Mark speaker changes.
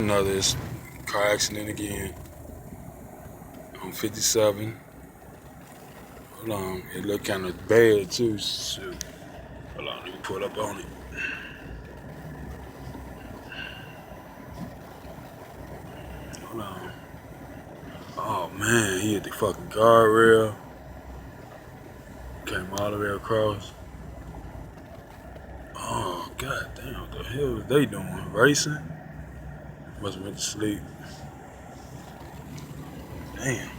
Speaker 1: Another car accident again on 57. Hold on, it looked kind of bad too. Shoot. Hold on, let me pull up on it. Hold on. Oh man, he hit the fucking guardrail. Came all the way across. Oh god damn, what the hell was they doing? Racing? Must have went to sleep. Damn.